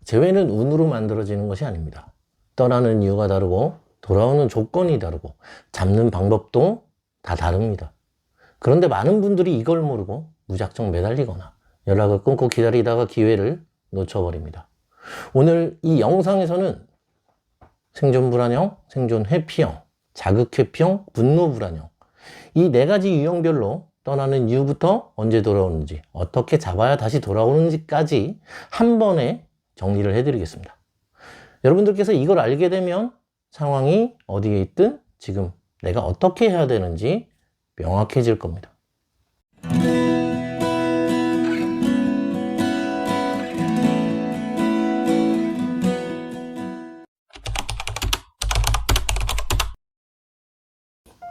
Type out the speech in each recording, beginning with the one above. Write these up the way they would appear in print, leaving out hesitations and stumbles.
재회는 운으로 만들어지는 것이 아닙니다. 떠나는 이유가 다르고 돌아오는 조건이 다르고 잡는 방법도 다 다릅니다. 그런데 많은 분들이 이걸 모르고 무작정 매달리거나 연락을 끊고 기다리다가 기회를 놓쳐버립니다. 오늘 이 영상에서는 생존 불안형, 생존 회피형, 자극 회피형, 분노 불안형, 이 네 가지 유형별로 떠나는 이유부터 언제 돌아오는지, 어떻게 잡아야 다시 돌아오는지까지 한 번에 정리를 해드리겠습니다. 여러분들께서 이걸 알게 되면 상황이 어디에 있든 지금 내가 어떻게 해야 되는지 명확해질 겁니다.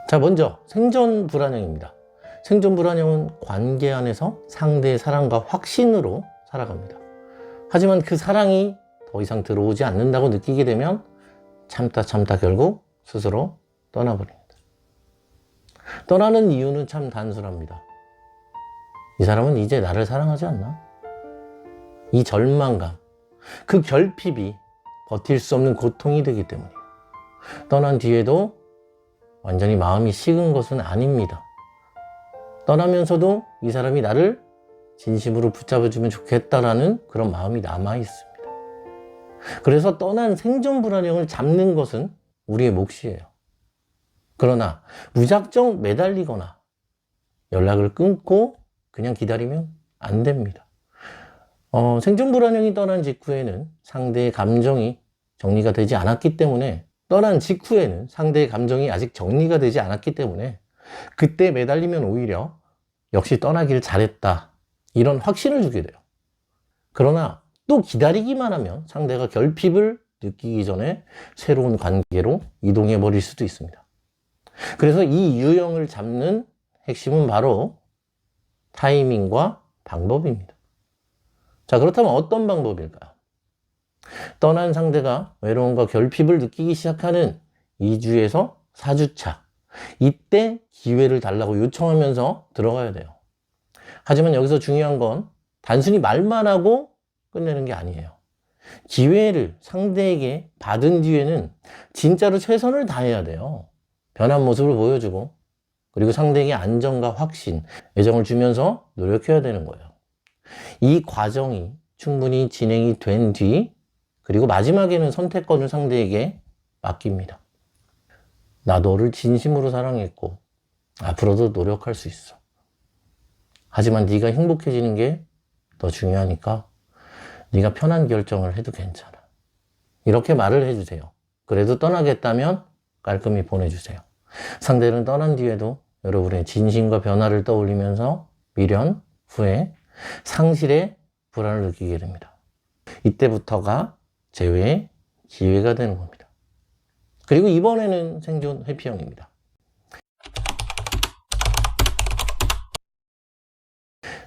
자, 먼저 생존 불안형입니다. 생존 불안형은 관계 안에서 상대의 사랑과 확신으로 살아갑니다. 하지만 그 사랑이 더 이상 들어오지 않는다고 느끼게 되면 참다 결국 스스로 떠나버립니다. 떠나는 이유는 참 단순합니다. 이 사람은 이제 나를 사랑하지 않나? 이 절망감, 그 결핍이 버틸 수 없는 고통이 되기 때문이에요. 떠난 뒤에도 완전히 마음이 식은 것은 아닙니다. 떠나면서도 이 사람이 나를 진심으로 붙잡아주면 좋겠다라는 그런 마음이 남아 있습니다. 그래서 떠난 생존 불안형을 잡는 것은 우리의 몫이에요. 그러나 무작정 매달리거나 연락을 끊고 그냥 기다리면 안 됩니다. 생존 불안형이 떠난 직후에는 상대의 감정이 정리가 되지 않았기 때문에 떠난 직후에는 상대의 감정이 아직 정리가 되지 않았기 때문에 그때 매달리면 오히려 역시 떠나길 잘했다 이런 확신을 주게 돼요. 그러나 또 기다리기만 하면 상대가 결핍을 느끼기 전에 새로운 관계로 이동해 버릴 수도 있습니다. 그래서 이 유형을 잡는 핵심은 바로 타이밍과 방법입니다. 자, 그렇다면 어떤 방법일까요? 떠난 상대가 외로움과 결핍을 느끼기 시작하는 2주에서 4주차, 이때 기회를 달라고 요청하면서 들어가야 돼요. 하지만 여기서 중요한 건 단순히 말만 하고 끝내는 게 아니에요. 기회를 상대에게 받은 뒤에는 진짜로 최선을 다해야 돼요. 변한 모습을 보여주고, 그리고 상대에게 안정과 확신, 애정을 주면서 노력해야 되는 거예요. 이 과정이 충분히 진행이 된 뒤, 그리고 마지막에는 선택권을 상대에게 맡깁니다. 나 너를 진심으로 사랑했고 앞으로도 노력할 수 있어. 하지만 네가 행복해지는 게 더 중요하니까 네가 편한 결정을 해도 괜찮아. 이렇게 말을 해주세요. 그래도 떠나겠다면 깔끔히 보내주세요. 상대는 떠난 뒤에도 여러분의 진심과 변화를 떠올리면서 미련, 후회, 상실의 불안을 느끼게 됩니다. 이때부터가 재회의 기회가 되는 겁니다. 그리고 이번에는 생존 회피형입니다.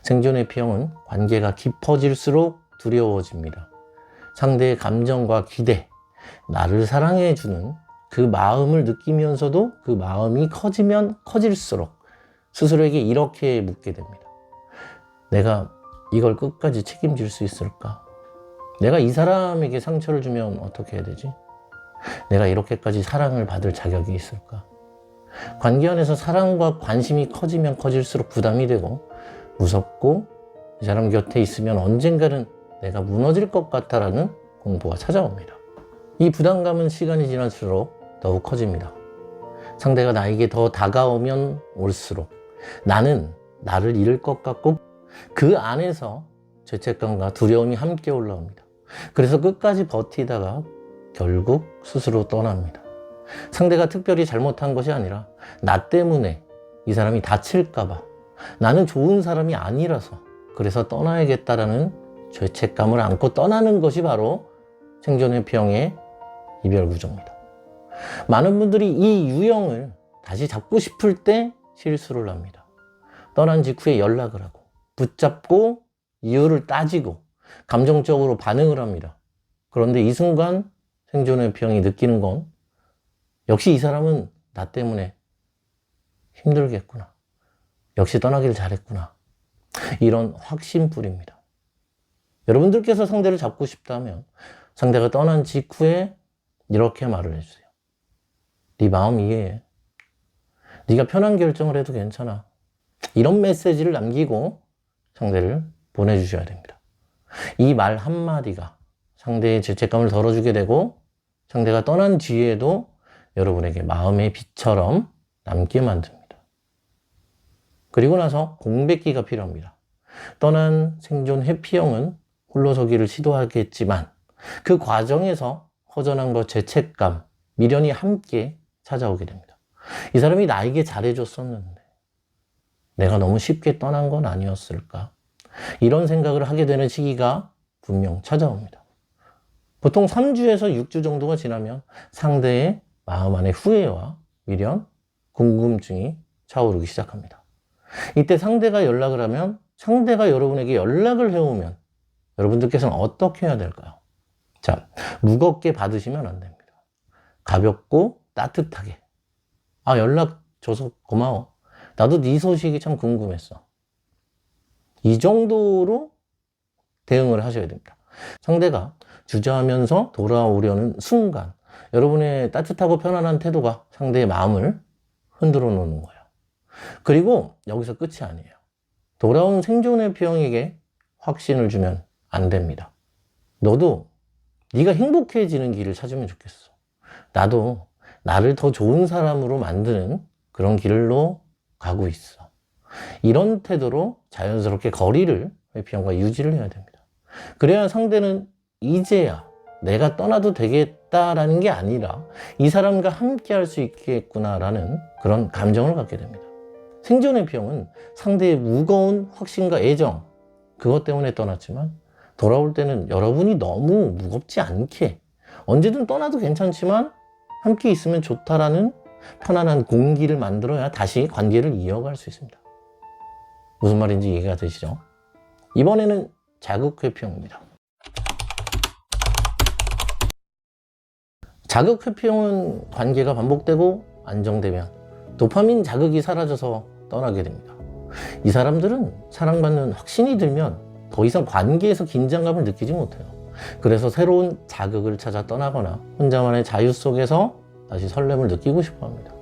생존 회피형은 관계가 깊어질수록 두려워집니다. 상대의 감정과 기대, 나를 사랑해주는 그 마음을 느끼면서도 그 마음이 커지면 커질수록 스스로에게 이렇게 묻게 됩니다. 내가 이걸 끝까지 책임질 수 있을까? 내가 이 사람에게 상처를 주면 어떻게 해야 되지? 내가 이렇게까지 사랑을 받을 자격이 있을까? 관계 안에서 사랑과 관심이 커지면 커질수록 부담이 되고 무섭고 이 사람 곁에 있으면 언젠가는 내가 무너질 것 같다라는 공포가 찾아옵니다. 이 부담감은 시간이 지날수록 더욱 커집니다. 상대가 나에게 더 다가오면 올수록 나는 나를 잃을 것 같고 그 안에서 죄책감과 두려움이 함께 올라옵니다. 그래서 끝까지 버티다가 결국 스스로 떠납니다. 상대가 특별히 잘못한 것이 아니라 나 때문에 이 사람이 다칠까 봐, 나는 좋은 사람이 아니라서 그래서 떠나야겠다라는 죄책감을 안고 떠나는 것이 바로 생존 회피형의 이별 구조입니다. 많은 분들이 이 유형을 다시 잡고 싶을 때 실수를 합니다. 떠난 직후에 연락을 하고 붙잡고 이유를 따지고 감정적으로 반응을 합니다. 그런데 이 순간 생존 회피형이 느끼는 건 역시 이 사람은 나 때문에 힘들겠구나. 역시 떠나기를 잘했구나. 이런 확신뿐입니다. 여러분들께서 상대를 잡고 싶다면 상대가 떠난 직후에 이렇게 말을 해주세요. 네 마음 이해해. 네가 편한 결정을 해도 괜찮아. 이런 메시지를 남기고 상대를 보내주셔야 됩니다. 이 말 한마디가 상대의 죄책감을 덜어주게 되고 상대가 떠난 뒤에도 여러분에게 마음의 빛처럼 남게 만듭니다. 그리고 나서 공백기가 필요합니다. 떠난 생존 회피형은 홀로서기를 시도하겠지만 그 과정에서 허전함과 죄책감, 미련이 함께 찾아오게 됩니다. 이 사람이 나에게 잘해줬었는데 내가 너무 쉽게 떠난 건 아니었을까? 이런 생각을 하게 되는 시기가 분명 찾아옵니다. 보통 3주에서 6주 정도가 지나면 상대의 마음 안에 후회와 미련, 궁금증이 차오르기 시작합니다. 이때 상대가 연락을 하면, 상대가 여러분에게 연락을 해오면 여러분들께서는 어떻게 해야 될까요? 자, 무겁게 받으시면 안 됩니다. 가볍고 따뜻하게. 연락 줘서 고마워. 나도 네 소식이 참 궁금했어. 이 정도로 대응을 하셔야 됩니다. 상대가 주저하면서 돌아오려는 순간 여러분의 따뜻하고 편안한 태도가 상대의 마음을 흔들어 놓는 거예요. 그리고 여기서 끝이 아니에요. 돌아온 생존의 병에게 확신을 주면 안 됩니다. 너도 네가 행복해지는 길을 찾으면 좋겠어. 나도 나를 더 좋은 사람으로 만드는 그런 길로 가고 있어. 이런 태도로 자연스럽게 거리를 회피형과 유지를 해야 됩니다. 그래야 상대는 이제야 내가 떠나도 되겠다라는 게 아니라 이 사람과 함께 할 수 있겠구나라는 그런 감정을 갖게 됩니다. 생존의 병은 상대의 무거운 확신과 애정, 그것 때문에 떠났지만 돌아올 때는 여러분이 너무 무겁지 않게 언제든 떠나도 괜찮지만 함께 있으면 좋다라는 편안한 공기를 만들어야 다시 관계를 이어갈 수 있습니다. 무슨 말인지 이해가 되시죠? 이번에는 자극회피형입니다. 자극회피형은 관계가 반복되고 안정되면 도파민 자극이 사라져서 떠나게 됩니다. 이 사람들은 사랑받는 확신이 들면 더 이상 관계에서 긴장감을 느끼지 못해요. 그래서 새로운 자극을 찾아 떠나거나 혼자만의 자유 속에서 다시 설렘을 느끼고 싶어 합니다.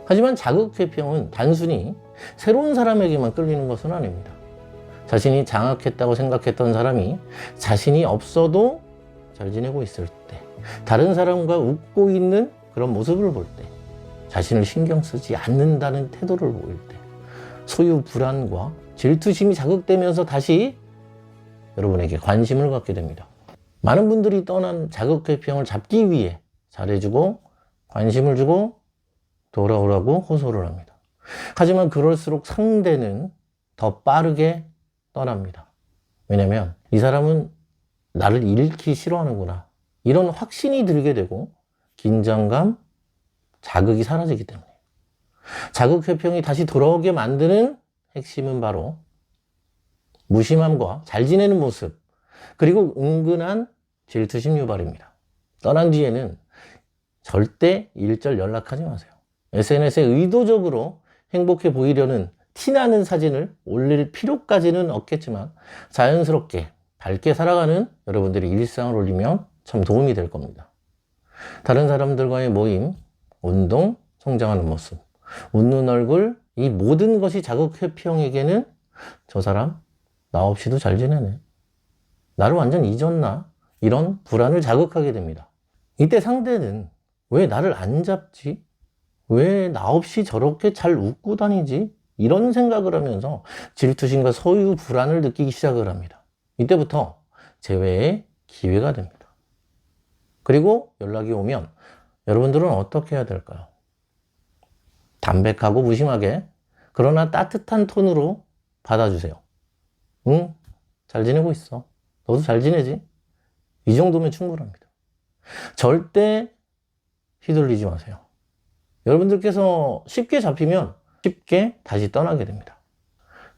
하지만 자극회피형은 단순히 새로운 사람에게만 끌리는 것은 아닙니다. 자신이 장악했다고 생각했던 사람이 자신이 없어도 잘 지내고 있을 때, 다른 사람과 웃고 있는 그런 모습을 볼 때, 자신을 신경 쓰지 않는다는 태도를 보일 때, 소유 불안과 질투심이 자극되면서 다시 여러분에게 관심을 갖게 됩니다. 많은 분들이 떠난 자극회피형을 잡기 위해 잘해주고 관심을 주고 돌아오라고 호소를 합니다. 하지만 그럴수록 상대는 더 빠르게 떠납니다. 왜냐면 이 사람은 나를 잃기 싫어하는구나, 이런 확신이 들게 되고 긴장감, 자극이 사라지기 때문에. 자극회피형이 다시 돌아오게 만드는 핵심은 바로 무심함과 잘 지내는 모습, 그리고 은근한 질투심 유발입니다. 떠난 뒤에는 절대 일절 연락하지 마세요. SNS에 의도적으로 행복해 보이려는 티나는 사진을 올릴 필요까지는 없겠지만 자연스럽게 밝게 살아가는 여러분들이 일상을 올리면 참 도움이 될 겁니다. 다른 사람들과의 모임, 운동, 성장하는 모습, 웃는 얼굴, 이 모든 것이 자극회피형에게는 저 사람 나 없이도 잘 지내네, 나를 완전 잊었나, 이런 불안을 자극하게 됩니다. 이때 상대는 왜 나를 안 잡지? 왜 나 없이 저렇게 잘 웃고 다니지? 이런 생각을 하면서 질투심과 소유 불안을 느끼기 시작을 합니다. 이때부터 재회의 기회가 됩니다. 그리고 연락이 오면 여러분들은 어떻게 해야 될까요? 담백하고 무심하게, 그러나 따뜻한 톤으로 받아주세요. 응? 잘 지내고 있어. 너도 잘 지내지? 이 정도면 충분합니다. 절대 휘둘리지 마세요. 여러분들께서 쉽게 잡히면 쉽게 다시 떠나게 됩니다.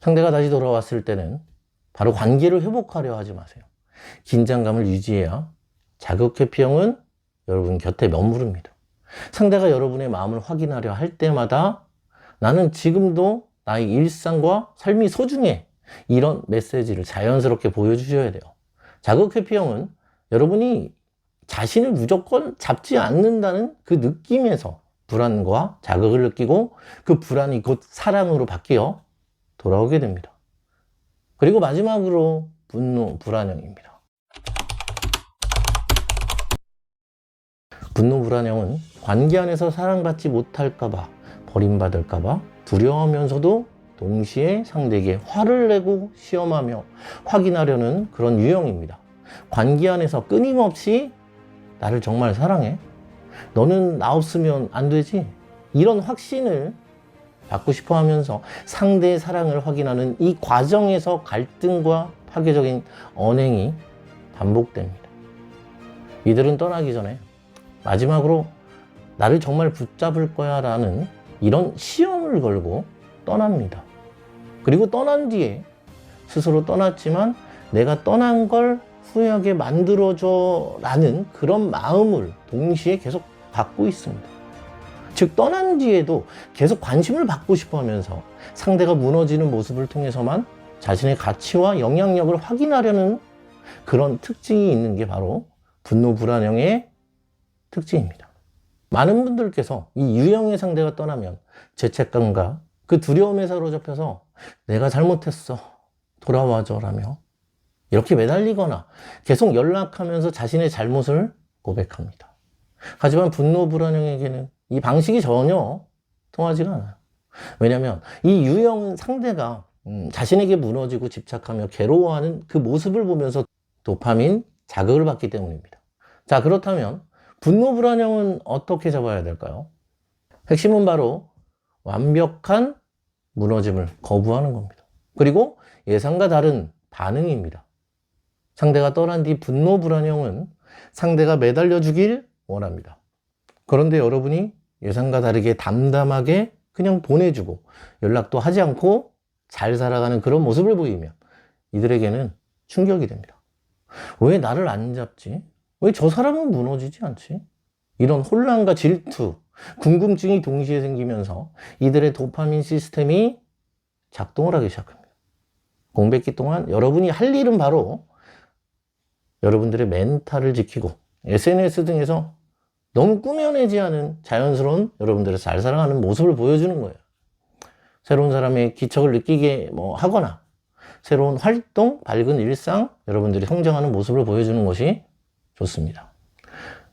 상대가 다시 돌아왔을 때는 바로 관계를 회복하려 하지 마세요. 긴장감을 유지해야 자극회피형은 여러분 곁에 머무릅니다. 상대가 여러분의 마음을 확인하려 할 때마다 나는 지금도 나의 일상과 삶이 소중해, 이런 메시지를 자연스럽게 보여주셔야 돼요. 자극 회피형은 여러분이 자신을 무조건 잡지 않는다는 그 느낌에서 불안과 자극을 느끼고 그 불안이 곧 사랑으로 바뀌어 돌아오게 됩니다. 그리고 마지막으로 분노 불안형입니다. 분노 불안형은 관계 안에서 사랑받지 못할까봐, 버림받을까봐 두려워하면서도 동시에 상대에게 화를 내고 시험하며 확인하려는 그런 유형입니다. 관계 안에서 끊임없이 나를 정말 사랑해? 너는 나 없으면 안 되지? 이런 확신을 받고 싶어 하면서 상대의 사랑을 확인하는 이 과정에서 갈등과 파괴적인 언행이 반복됩니다. 이들은 떠나기 전에 마지막으로 나를 정말 붙잡을 거야 라는 이런 시험을 걸고 떠납니다. 그리고 떠난 뒤에 스스로 떠났지만 내가 떠난 걸 후회하게 만들어줘 라는 그런 마음을 동시에 계속 갖고 있습니다. 즉 떠난 뒤에도 계속 관심을 받고 싶어 하면서 상대가 무너지는 모습을 통해서만 자신의 가치와 영향력을 확인하려는 그런 특징이 있는 게 바로 분노 불안형의 특징입니다. 많은 분들께서 이 유형의 상대가 떠나면 죄책감과 그 두려움에 사로잡혀서 내가 잘못했어, 돌아와줘 라며 이렇게 매달리거나 계속 연락하면서 자신의 잘못을 고백합니다. 하지만 분노 불안형에게는 이 방식이 전혀 통하지가 않아요. 왜냐하면 이 유형은 상대가 자신에게 무너지고 집착하며 괴로워하는 그 모습을 보면서 도파민 자극을 받기 때문입니다. 자, 그렇다면 분노 불안형은 어떻게 잡아야 될까요? 핵심은 바로 완벽한 무너짐을 거부하는 겁니다. 그리고 예상과 다른 반응입니다. 상대가 떠난 뒤 분노 불안형은 상대가 매달려 주길 원합니다. 그런데 여러분이 예상과 다르게 담담하게 그냥 보내주고 연락도 하지 않고 잘 살아가는 그런 모습을 보이면 이들에게는 충격이 됩니다. 왜 나를 안 잡지? 왜 저 사람은 무너지지 않지? 이런 혼란과 질투, 궁금증이 동시에 생기면서 이들의 도파민 시스템이 작동을 하기 시작합니다. 공백기 동안 여러분이 할 일은 바로 여러분들의 멘탈을 지키고 SNS 등에서 너무 꾸며내지 않은 자연스러운 여러분들의 잘 살아가는 모습을 보여주는 거예요. 새로운 사람의 기척을 느끼게 하거나 새로운 활동, 밝은 일상, 여러분들이 성장하는 모습을 보여주는 것이 좋습니다.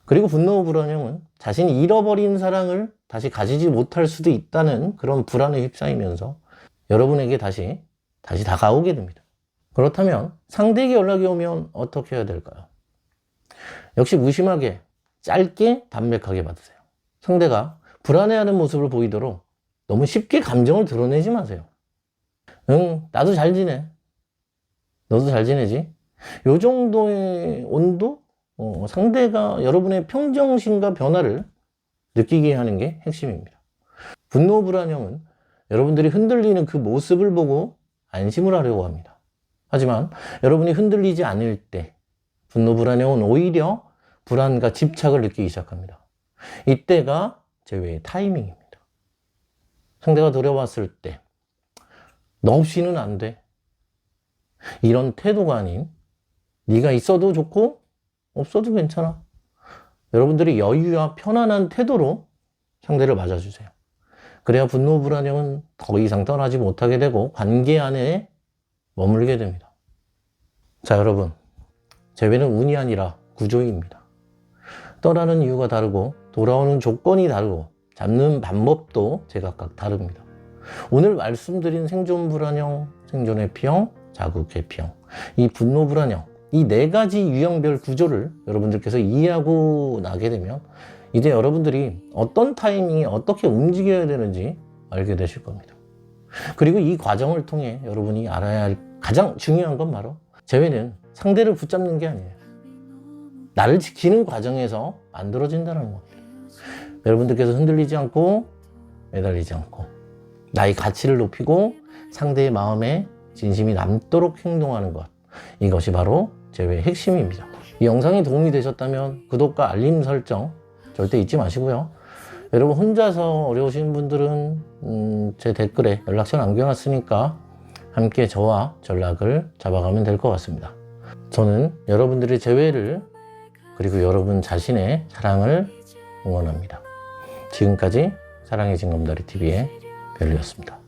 그리고 분노 불안형은 자신이 잃어버린 사랑을 다시 가지지 못할 수도 있다는 그런 불안에 휩싸이면서 여러분에게 다시 다가오게 됩니다. 그렇다면 상대에게 연락이 오면 어떻게 해야 될까요? 역시 무심하게 짧게 담백하게 받으세요. 상대가 불안해하는 모습을 보이도록 너무 쉽게 감정을 드러내지 마세요. 응, 나도 잘 지내. 너도 잘 지내지? 요 정도의 온도? 상대가 여러분의 평정심과 변화를 느끼게 하는 게 핵심입니다. 분노 불안형은 여러분들이 흔들리는 그 모습을 보고 안심을 하려고 합니다. 하지만 여러분이 흔들리지 않을 때 분노 불안형은 오히려 불안과 집착을 느끼기 시작합니다. 이때가 제외의 타이밍입니다. 상대가 돌아왔을 때 너 없이는 안 돼. 이런 태도가 아닌 네가 있어도 좋고 없어도 괜찮아. 여러분들이 여유와 편안한 태도로 상대를 맞아주세요. 그래야 분노 불안형은 더 이상 떠나지 못하게 되고 관계 안에 머물게 됩니다. 자, 여러분, 재회는 운이 아니라 구조입니다. 떠나는 이유가 다르고 돌아오는 조건이 다르고 잡는 방법도 제각각 다릅니다. 오늘 말씀드린 생존 불안형, 생존 회피형, 자극 회피형, 이 분노 불안형, 이 네 가지 유형별 구조를 여러분들께서 이해하고 나게 되면 이제 여러분들이 어떤 타이밍에 어떻게 움직여야 되는지 알게 되실 겁니다. 그리고 이 과정을 통해 여러분이 알아야 할 가장 중요한 건 바로 재회는 상대를 붙잡는 게 아니에요. 나를 지키는 과정에서 만들어진다는 겁니다. 여러분들께서 흔들리지 않고 매달리지 않고 나의 가치를 높이고 상대의 마음에 진심이 남도록 행동하는 것, 이것이 바로 재회의 핵심입니다. 이 영상이 도움이 되셨다면 구독과 알림 설정 절대 잊지 마시고요. 여러분 혼자서 어려우신 분들은 제 댓글에 연락처 남겨놨으니까 함께 저와 전락을 잡아가면 될 것 같습니다. 저는 여러분들의 재회를 그리고 여러분 자신의 사랑을 응원합니다. 지금까지 사랑의 징검다리 TV의 별이었습니다.